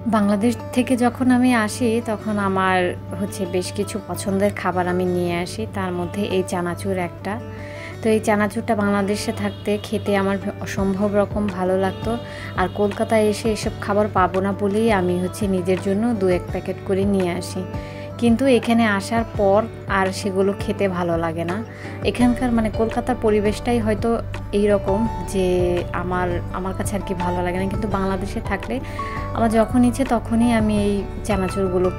বাংলাদেশ থেকে যখন আমি আসি তখন আমার হচ্ছে বেশ কিছু পছন্দের খাবার আমি নিয়ে আসি, তার মধ্যে এই চানাচুর একটা। তো এই চানাচুরটা বাংলাদেশে থাকতে খেতে আমার অসম্ভব রকম ভালো লাগতো। আর কলকাতায় এসে এসব খাবার পাবো না বলেই আমি হচ্ছে নিজের জন্য 2-1 প্যাকেট করে নিয়ে আসি। কিন্তু এখানে আসার পর আর সেগুলো খেতে ভালো লাগে না। এখানকার মানে কলকাতার পরিবেশটাই হয়তো এই রকম যে আমার কাছে আর কি ভালো লাগে না। কিন্তু বাংলাদেশে থাকলে আমার যখন ইচ্ছে তখনই আমি এই চানাচুরগুলো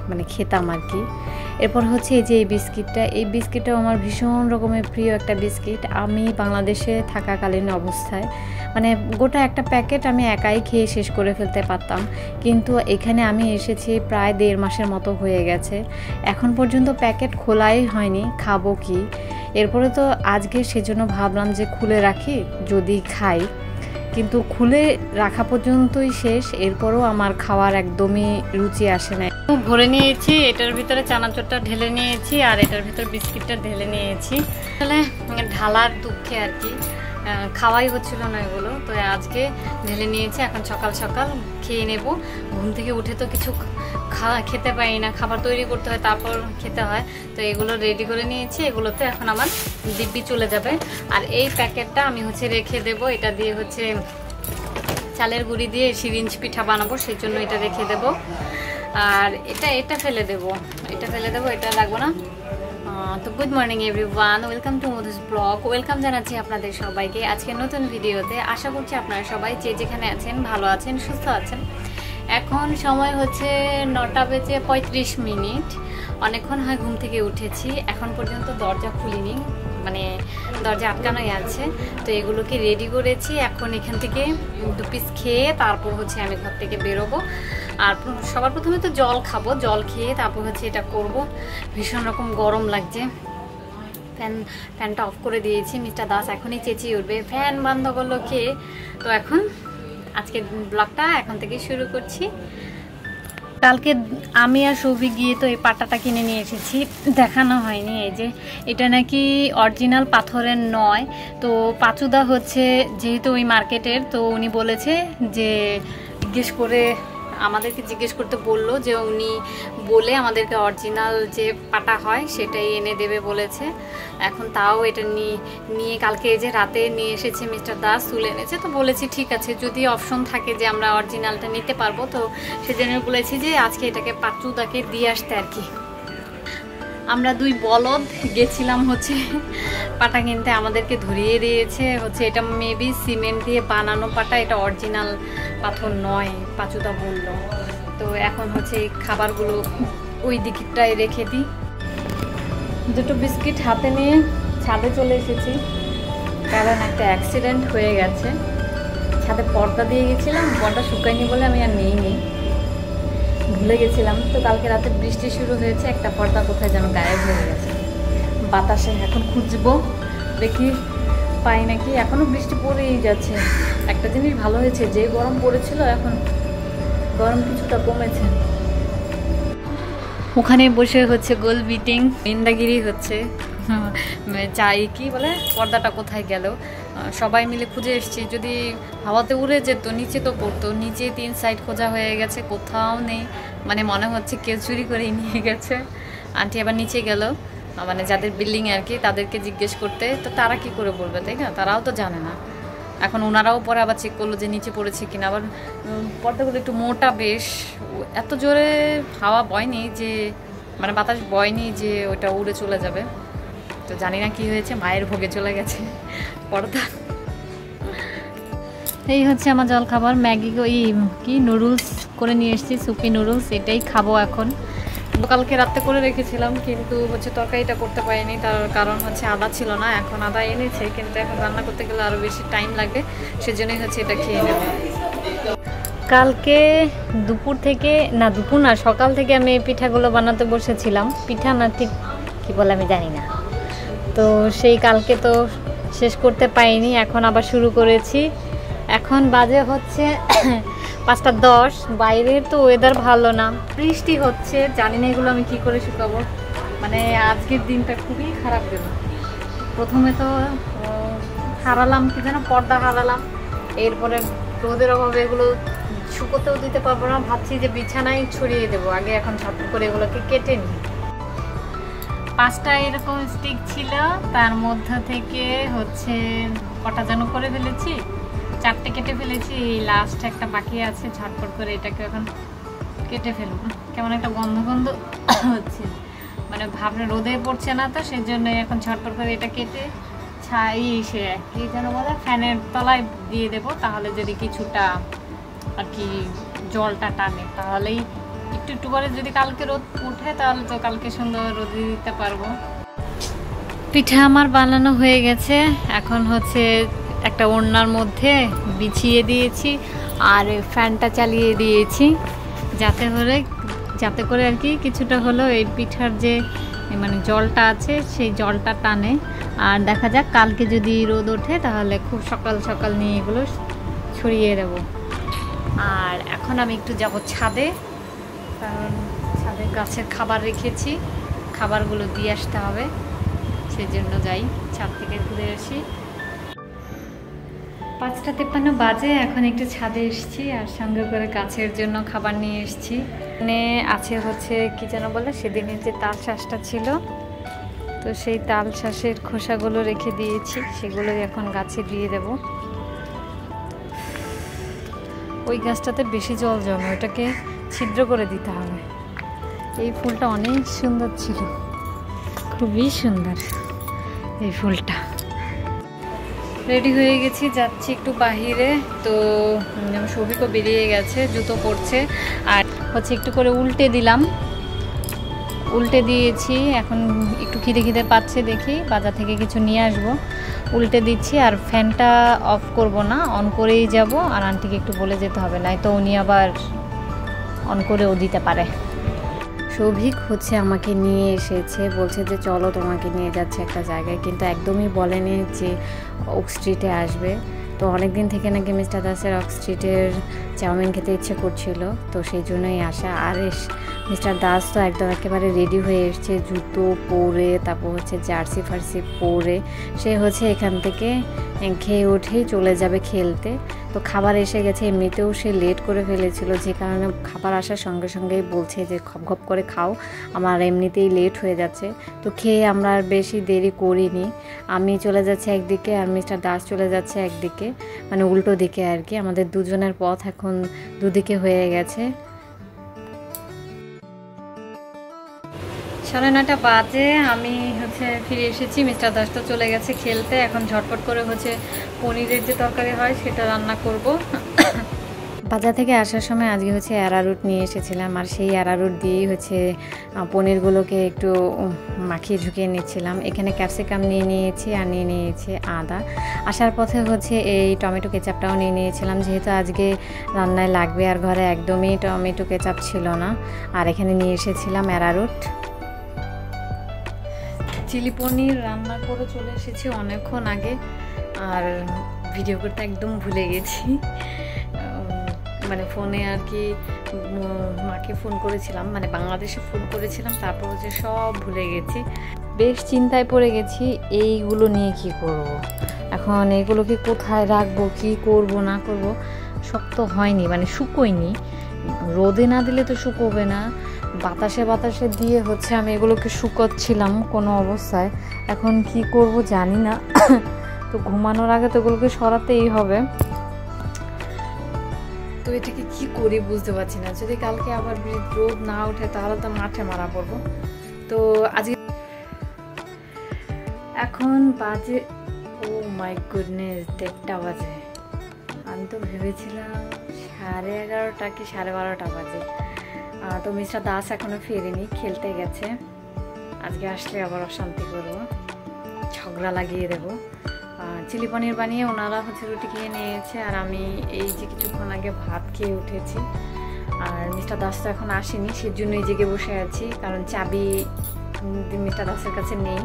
মানে খেতাম আর কি। এরপর হচ্ছে এই যে এই বিস্কিটটাও আমার ভীষণ রকমের প্রিয় একটা বিস্কিট। আমি বাংলাদেশে থাকাকালীন অবস্থায় মানে গোটা একটা প্যাকেট আমি একাই খেয়ে শেষ করে ফেলতে পারতাম, কিন্তু এখানে আমি এসেছি প্রায় 1.5 মাসের মতো হয়ে গেছে, এখন পর্যন্ত প্যাকেট খোলাই হয়নি, খাবো কি। এরপরে তো আজকে সেজন্য ভাবলাম যে খুলে রাখি যদি খাই, কিন্তু খুলে রাখা পর্যন্তই শেষ, এরপরও আমার খাওয়ার একদমই রুচি আসে না। ভরে নিয়েছি, এটার ভিতরে চানাচুরটা ঢেলে নিয়েছি আর এটার ভিতরে বিস্কিটটা ঢেলে নিয়েছি। আসলে ঢালার দুঃখে আর কি খাওয়াই হচ্ছিল না এগুলো, তো আজকে ঢেলে নিয়েছি। এখন সকাল সকাল খেয়ে নেব। ঘুম থেকে উঠে তো কিছু খেতে পারি না, খাবার তৈরি করতে হয় তারপর খেতে হয়। তো এগুলো রেডি করে নিয়েছি, এগুলোতে এখন আমার দিব্যি চলে যাবে। আর এই প্যাকেটটা আমি হচ্ছে রেখে দেব, এটা দিয়ে হচ্ছে চালের গুঁড়ি দিয়ে সিরিঞ্জ পিঠা বানাবো, সেই জন্য এটা রেখে দেব। আর এটা ফেলে দেব, এটা লাগবো না। তো good morning everyone, welcome to Madhu's blog. Welcome জানাচ্ছি আপনাদের সবাইকে আজকে নতুন ভিডিওতে। আশা করছি আপনারা সবাই যে যেখানে আছেন ভালো আছেন, সুস্থ আছেন। এখন সময় হচ্ছে 9:35। অনেকক্ষণ হয় ঘুম থেকে উঠেছি, এখন পর্যন্ত দরজা খুলিনি, মানে দরজা আটকানোই আছে। তো এগুলোকে রেডি করেছি, এখন এখান থেকে 2 পিস খেয়ে তারপর হচ্ছে আমি ঘর থেকে বেরোবো। আর সবার প্রথমে তো জল খাবো, জল খেয়ে তারপর হচ্ছে এটা করব। ভীষণ রকম গরম লাগছে, ফ্যানটা অফ করে দিয়েছি। মিস্টার দাস এখনই চেঁচিয়ে উঠবে, ফ্যান বন্ধ করলো কে। তো এখন আজকের ব্লগটা এখন থেকে শুরু করছি। কালকে আমি আর সৌভিক গিয়ে তো এই পাটাটা কিনে নিয়ে এসেছি, দেখানো হয়নি। এই যে এটা নাকি অরিজিনাল পাথরের নয়। তো পাচুদা হচ্ছে যেহেতু ওই মার্কেটের, তো উনি বলেছে যে আমাদেরকে জিজ্ঞেস করতে বললো যে উনি বলে আমাদেরকে অরিজিনাল যে পাটা হয় সেটাই এনে দেবে বলেছে। এখন তাও এটা নিয়ে কালকে যে রাতে নিয়ে এসেছে মিস্টার দাস, তুলে এনেছে। তো বলেছি ঠিক আছে, যদি অপশন থাকে যে আমরা অরিজিনালটা নিতে পারবো, তো সেজন্য বলেছি যে আজকে এটাকে পাচুদাকে দিয়ে আসতে আর কি। আমরা 2 বলদ গেছিলাম হচ্ছে পাটা কিনতে, আমাদেরকে ধরিয়ে দিয়েছে হচ্ছে এটা মেবি সিমেন্ট দিয়ে বানানো পাটা, এটা অরিজিনাল পাথর নয়, পাচুদা বলল। তো এখন হচ্ছে এই খাবারগুলো ওই দিকটায় রেখে দিই। 2টো বিস্কিট হাতে নিয়ে ছাদে চলে এসেছি, কারণ একটা অ্যাক্সিডেন্ট হয়ে গেছে। ছাদে পর্দা দিয়ে গেছিলাম, পর্দা শুকায়নি বলে আমি আর নিইনি, ভুলে গেছিলাম। তো কালকে রাতে বৃষ্টি শুরু হয়েছে, একটা পর্দা কোথায় যেন গায়েব হয়ে গেছে বাতাসে। এখন খুঁজবো, দেখি পাই নাকি। এখনও বৃষ্টি পড়েই যাচ্ছে। একটা জিনিস ভালো হয়েছে, যে গরম পড়েছিল এখন গরম কিছুটা কমেছে। ওখানে বসে হচ্ছে গোল বিটিং, ইন্দাগিরি হচ্ছে, চাই কি বলে পর্দাটা কোথায় গেল। সবাই মিলে খুঁজে এসছি, যদি হাওয়াতে উড়ে যেত নিচে তো পড়তো। নিচে 3 সাইড খোঁজা হয়ে গেছে, কোথাও নেই। মানে মনে হচ্ছে কেউ চুরি করেই নিয়ে গেছে। আন্টি আবার নিচে গেল, মানে যাদের বিল্ডিং আর কি, তাদেরকে জিজ্ঞেস করতে। তো তারা কি করে বলবে, তাই না? তারাও তো জানে না। এখন ওনারাও পরে আবার চেক করলো যে নিচে পড়েছে কিনা। আবার পর্দাগুলো একটু মোটা বেশ, এত জোরে হাওয়া বয়নি যে, মানে বাতাস বয়নি যে ওটা উড়ে চলে যাবে। তো জানি না কি হয়েছে, মায়ের ভোগে চলে গেছে পর্দা। এই হচ্ছে আমার জল খাবার, ম্যাগি কি নুডলস করে নিয়ে এসেছি, সুপি নুডলস, এটাই খাবো এখন। কালকে রাত্রে করে রেখেছিলাম, কিন্তু হচ্ছে তরকারিটা করতে পারিনি, তার কারণ হচ্ছে আদা ছিল না। এখন আদা এনেছে, কিন্তু এখন রান্না করতে গেলে আরও বেশি টাইম লাগবে, সেজন্যই হচ্ছে এটা খেয়ে নেব। কালকে দুপুর না সকাল থেকে আমি এই পিঠাগুলো বানাতে বসেছিলাম। পিঠা না ঠিক কী বলে আমি জানি না। তো সেই কালকে তো শেষ করতে পারিনি, এখন আবার শুরু করেছি। এখন বাজে হচ্ছে 5:10। বাইরের তো ওয়েদার ভালো না, বৃষ্টি হচ্ছে, জানি না এগুলো আমি কি করে শুকাবো। মানে আজকের দিনটা খুবই খারাপ গেল। প্রথমে তো হারালাম কি যেন, পর্দা হারালাম, এরপরে রোদের অভাবে এগুলো শুকোতেও দিতে পারবো না, ভাবছি যে বিছানায় ছড়িয়ে দেবো। আগে এখন ঝটপট করে এগুলোকে কেটে নিই। 5টা এরকম স্টিক ছিল, তার মধ্যে থেকে হচ্ছে কটা যেন করে ফেলেছি, 4টে কেটে ফেলেছি। লাস্ট একটা বাকি আছে, ঝটপট করে এটাকে এখন কেটে ফেলবো। কেমন একটা গন্ধ গন্ধ হচ্ছে, মানে ভাবনা রোদে পড়ছে না তো, সেই জন্য এখন ঝটপট করে এটা কেটে সে কি যেন বলে ফ্যানের তলায় দিয়ে দেবো। তাহলে যদি কিছুটা আর কি জলটা টানে, তাহলেই একটু একটু করে যদি কালকে রোদ উঠে তাহলে তো কালকে সুন্দর রোদে দিতে পারবো। পিঠা আমার বানানো হয়ে গেছে, এখন হচ্ছে একটা ওড়নার মধ্যে বিছিয়ে দিয়েছি আর ফ্যানটা চালিয়ে দিয়েছি, যাতে করে আর কি কিছুটা হলো এই পিঠার যে মানে জলটা আছে সেই জলটা টানে। আর দেখা যাক কালকে যদি রোদ ওঠে তাহলে খুব সকাল সকাল নিয়ে এগুলো ছড়িয়ে দেবো। আর এখন আমি একটু যাব ছাদে, কারণ ছাদে গাছের খাবার রেখেছি, খাবারগুলো দিয়ে আসতে হবে, সেই জন্য যাই ছাদ থেকে ঘুরে আসি। 5:53 বাজে, এখন একটু ছাদে এসেছি আর সঙ্গে করে গাছের জন্য খাবার নিয়ে এসেছি। এখানে আছে হচ্ছে কি যেন বলে সেদিনের যে তাল শাঁসটা ছিল, তো সেই তাল শাঁসের খোসাগুলো রেখে দিয়েছি, সেগুলো এখন গাছে দিয়ে দেব। ওই গাছটাতে বেশি জল জমে, ওটাকে ছিদ্র করে দিতে হবে। এই ফুলটা অনেক সুন্দর ছিল, খুবই সুন্দর এই ফুলটা। রেডি হয়ে গেছি, যাচ্ছি একটু বাহিরে। তো সৌভিকও বেরিয়ে গেছে, জুতো পরছে আর হচ্ছে একটু করে উল্টে দিয়েছি। এখন একটু খিদে পাচ্ছে, দেখি বাজার থেকে কিছু নিয়ে আসবো, উল্টে দিচ্ছি। আর ফ্যানটা অফ করব না, অন করেই যাব। আর আন্টিকে একটু বলে যেতে হবে, নয়তো উনি আবার অন করেও দিতে পারে। সৌভিক হচ্ছে আমাকে নিয়ে এসেছে, বলছে যে চলো তোমাকে নিয়ে যাচ্ছে একটা জায়গায়, কিন্তু একদমই বলেনি যে ওক স্ট্রিটে আসবে। তো অনেক দিন থেকে নাকি মিস্টার দাসের ওক স্ট্রিটের চাউমিন খেতে ইচ্ছে করছিল, তো সেই জন্যই আসা। আর মিস্টার দাস তো একদম একেবারে রেডি হয়ে এসছে, জুতো পরে, তারপর হচ্ছে জার্সি ফার্সি পরে সে হচ্ছে এখান থেকে খেয়ে উঠেই চলে যাবে খেলতে। তো খাবার এসে গেছে, এমনিতেও সে লেট করে ফেলেছিল, যে কারণে খাবার আসার সঙ্গে সঙ্গেই বলছে যে খপ করে খাও, আমার এমনিতেই লেট হয়ে যাচ্ছে। তো খেয়ে আমরা আর বেশি দেরি করিনি, আমি চলে যাচ্ছি একদিকে আর মিস্টার দাস চলে যাচ্ছে একদিকে, মানে উল্টো দিকে আর কি। আমাদের দুজনের পথ এখন দুদিকে হয়ে গেছে। 9:30 বাজে, আমি হচ্ছে ফিরে এসেছি, মিস্টার দাস তো চলে গেছে খেলতে। এখন ঝটপট করে হচ্ছে পনিরের যে তরকারি হয় সেটা রান্না করব। বাজার থেকে আসার সময় আজকে হচ্ছে অ্যারারুট নিয়ে এসেছিলাম, আর সেই অ্যারারুট দিয়েই হচ্ছে পনিরগুলোকে একটু মাখিয়ে ঝুঁকিয়ে নিচ্ছিলাম। এখানে ক্যাপসিকাম নিয়ে নিয়েছি আর নিয়ে নিয়েছি আদা। আসার পথে হচ্ছে এই টমেটো কেচাপটাও নিয়ে নিয়েছিলাম, যেহেতু আজকে রান্নায় লাগবে আর ঘরে একদমই টমেটো কেচাপ ছিল না। আর এখানে নিয়ে এসেছিলাম অ্যারারুট। চিলি পনির রান্না করে চলে এসেছি অনেকক্ষণ আগে, আর ভিডিও করতে একদম ভুলে গেছি। মানে ফোনে আর কি মাকে ফোন করেছিলাম, মানে বাংলাদেশে ফোন করেছিলাম, তারপর হচ্ছে সব ভুলে গেছি। বেশ চিন্তায় পড়ে গেছি এইগুলো নিয়ে কি করব। এখন এগুলোকে কোথায় রাখবো, কি করব না করব, শক্ত হয়নি, মানে শুকোয়নি। রোদে না দিলে তো শুকোবে না, বাতাসে দিয়ে হচ্ছে আমি এগুলোকে শুকোচ্ছিলাম কোনো অবস্থায়। এখন কি করব জানি না। তো ঘুমানোর আগে তো এগুলোকে সরাতেই হবে। তো এটাকে কি করি বুঝতে পারছি না। যদি কালকে আবার রোদ না ওঠে তাহলে তো মাঠে মারা পড়বো। তো আজকে এখন বাজে, ও মাই গুডনেস, 1:30 বাজে। আমি তো ভেবেছিলাম 11:30 কি 12:30 বাজে। তো মিস্টার দাস এখনো ফেরেনি, খেলতে গেছে। আজকে আসলে আবার অশান্তি করবো, ঝগড়া লাগিয়ে দেবো। চিলি পনির বানিয়ে ওনারা হচ্ছে রুটি খেয়ে নিয়েছে, আর আমি এই যে কিছুক্ষণ আগে ভাত খেয়ে উঠেছি। আর মিস্টার দাস তো এখন আসেনি, সেজন্যই জেগে বসে আছি, কারণ চাবি মিস্টার দাসের কাছে নেই।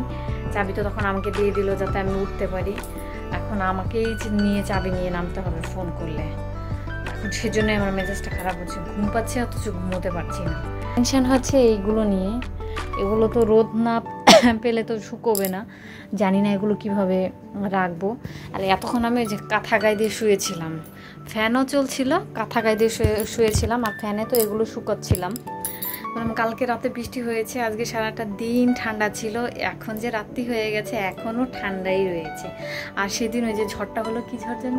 চাবি তো তখন আমাকে দিয়ে দিল যাতে আমি উঠতে পারি, এখন আমাকেই নিয়ে চাবি নিয়ে নামতে হবে ফোন করলে। এখন সেজন্যই আমার মেজাজটা খারাপ হচ্ছে, ঘুম পাচ্ছে অথচ ঘুমোতে পারছি না। টেনশন হচ্ছে এইগুলো নিয়ে, এগুলো তো রোদ না পেলে তো শুকোবে না, জানি না এগুলো কিভাবে রাখবো। আর এতক্ষণ আমি যে কাঁথা গায়ে দিয়ে শুয়েছিলাম, ফ্যানও চলছিল, কাঁথা গায়ে দিয়ে শুয়েছিলাম, আর ফ্যানে তো এগুলো শুকাচ্ছিলাম। কালকে রাতে বৃষ্টি হয়েছে, আজকে সারাটা দিন ঠান্ডা ছিল, এখন যে রাত্রি হয়ে গেছে এখনও ঠান্ডাই রয়েছে। আর সেদিন ওই যে ঝড়টা হলো, কি ঝড় যেন,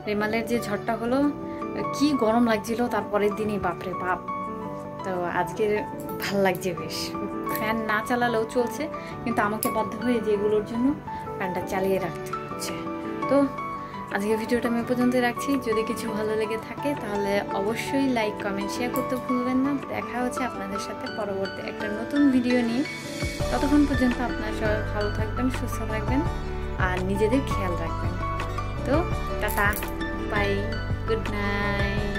রেমালের যে ঝড়টা হলো, কি গরম লাগছিল তারপরের দিনই, বাপরে বাপ। তো আজকে ভাল লাগছে বেশ, ফ্যান না চালালেও চলছে, কিন্তু আমাকে বাধ্য হয়ে যে এগুলোর জন্য ফ্যানটা চালিয়ে রাখতে হচ্ছে। তো আজকে ভিডিওটা আমি পর্যন্ত রাখছি। যদি কিছু ভালো লেগে থাকে তাহলে অবশ্যই লাইক, কমেন্ট, শেয়ার করতে ভুলবেন না। দেখা হচ্ছে আপনাদের সাথে পরবর্তী একটা নতুন ভিডিও নিয়ে। ততক্ষণ পর্যন্ত আপনারা সবাই ভালো থাকবেন, সুস্থ থাকবেন, আর নিজেদের খেয়াল রাখবেন। তো টাটা, বাই, গুড নাইট।